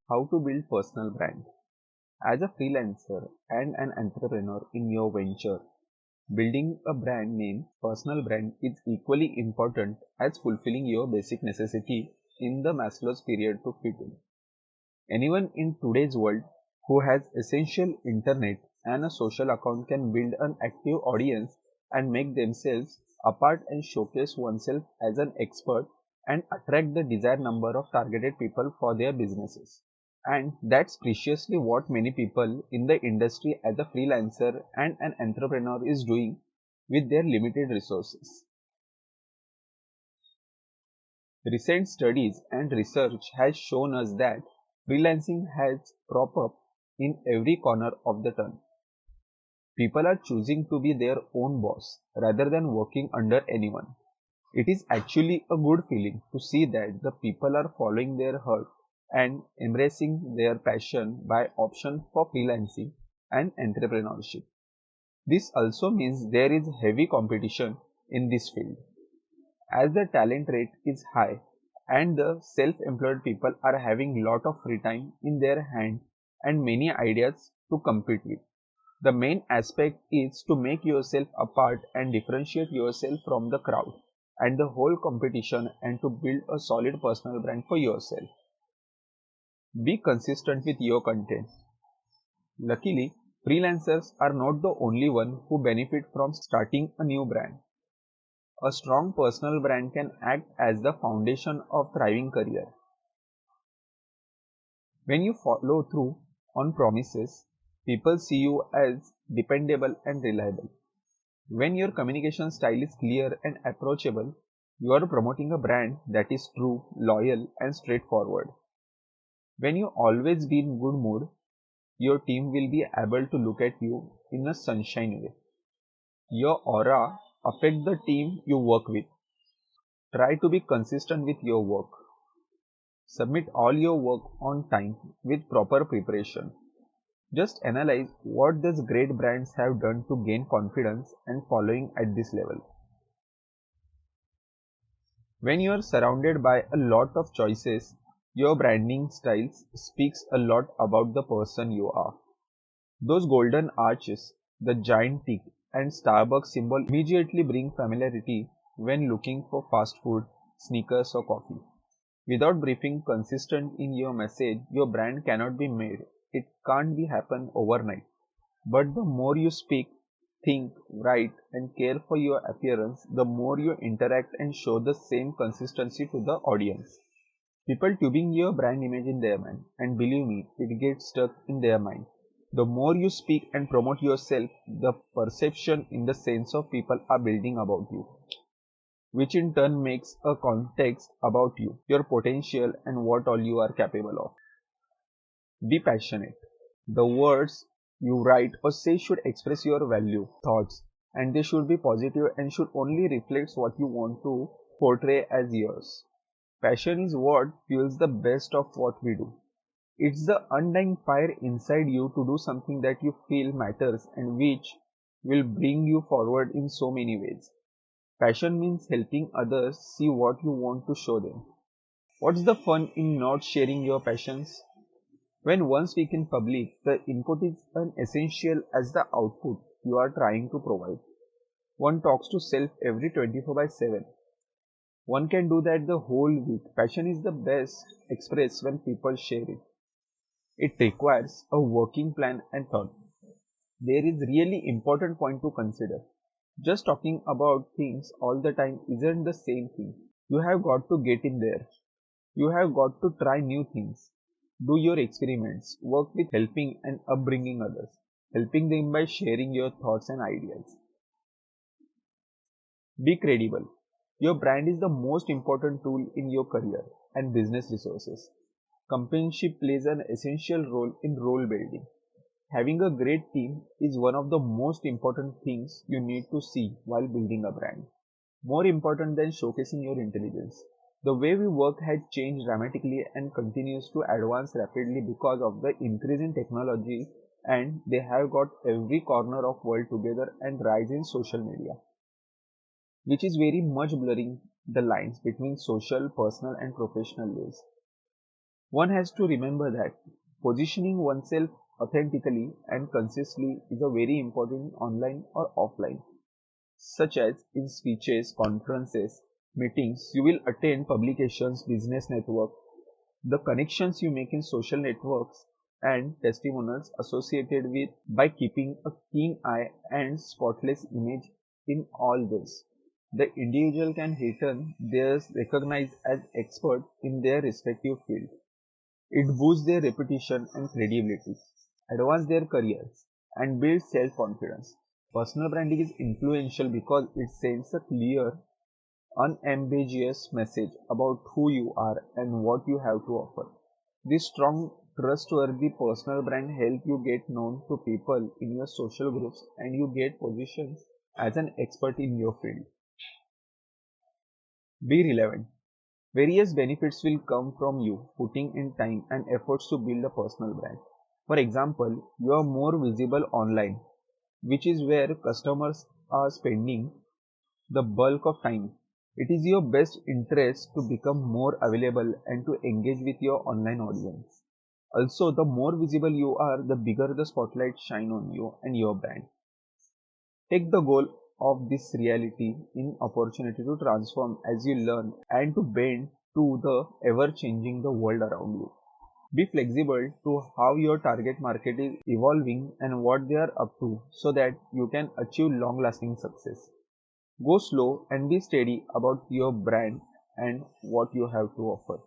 How to build personal brand. As a freelancer and an entrepreneur in your venture, building a brand name, personal brand is equally important as fulfilling your basic necessity in the Maslow's period to fit in. Anyone in today's world who has essential internet and a social account can build an active audience and make themselves apart and showcase oneself as an expert and attract the desired number of targeted people for their businesses. And that's preciously what many people in the industry as a freelancer and an entrepreneur is doing with their limited resources. Recent studies and research has shown us that freelancing has crop up in every corner of the turn. People are choosing to be their own boss rather than working under anyone. It is actually a good feeling to see that the people are following their heart and embracing their passion by option for freelancing and entrepreneurship. This also means there is heavy competition in this field. As the talent rate is high and the self-employed people are having lot of free time in their hand and many ideas to compete with. The main aspect is to make yourself apart and differentiate yourself from the crowd and the whole competition and to build a solid personal brand for yourself. Be consistent with your content. Luckily, freelancers are not the only one who benefit from starting a new brand. A strong personal brand can act as the foundation of thriving career. When you follow through on promises, people see you as dependable and reliable. When your communication style is clear and approachable, you are promoting a brand that is true, loyal, and straightforward. When you always be in good mood, your team will be able to look at you in a sunshine way. Your aura affects the team you work with. Try to be consistent with your work. Submit all your work on time with proper preparation. Just analyze what these great brands have done to gain confidence and following at this level. When you are surrounded by a lot of choices, your branding styles speaks a lot about the person you are. Those golden arches, the giant tick, and Starbucks symbol immediately bring familiarity when looking for fast food, sneakers, or coffee. Without briefing consistent in your message, your brand cannot be made. It can't be happen overnight. But the more you speak, think, write, and care for your appearance, the more you interact and show the same consistency to the audience. People tubing your brand image in their mind, and believe me, it gets stuck in their mind. The more you speak and promote yourself, the perception in the sense of people are building about you, which in turn makes a context about you, your potential, and what all you are capable of. Be passionate. The words you write or say should express your value, thoughts, and they should be positive and should only reflect what you want to portray as yours. Passion is what fuels the best of what we do. It's the undying fire inside you to do something that you feel matters and which will bring you forward in so many ways. Passion means helping others see what you want to show them. What's the fun in not sharing your passions? When one speaks in public, the input is as essential as the output you are trying to provide. One talks to self every 24 by 7. One can do that the whole week. Passion is the best expressed when people share it. It requires a working plan and thought. There is really important point to consider. Just talking about things all the time isn't the same thing. You have got to get in there. You have got to try new things. Do your experiments. Work with helping and upbringing others. Helping them by sharing your thoughts and ideas. Be credible. Your brand is the most important tool in your career and business resources. Companionship plays an essential role in role building. Having a great team is one of the most important things you need to see while building a brand. More important than showcasing your intelligence. The way we work has changed dramatically and continues to advance rapidly because of the increase in technology, and they have got every corner of world together and rise in social media, which is very much blurring the lines between social, personal and professional lives. One has to remember that positioning oneself authentically and consistently is a very important online or offline, such as in speeches, conferences, meetings you will attend, publications, business network, the connections you make in social networks, and testimonials associated with. By keeping a keen eye and spotless image in all this, the individual can return theirs recognized as expert in their respective field. It boosts their reputation and credibility, advance their careers, and build self-confidence. Personal branding is influential because it sends a clear, unambiguous message about who you are and what you have to offer. This strong, trustworthy personal brand help you get known to people in your social groups and you get positions as an expert in your field. Be relevant. Various benefits will come from you putting in time and efforts to build a personal brand. For example, you are more visible online, which is where customers are spending the bulk of time. It is your best interest to become more available and to engage with your online audience. Also, the more visible you are, the bigger the spotlight shine on you and your brand. Take the goal of this reality in opportunity to transform as you learn and to bend to the ever changing the world around you. Be flexible to how your target market is evolving and what they are up to so that you can achieve long lasting success. Go slow and be steady about your brand and what you have to offer.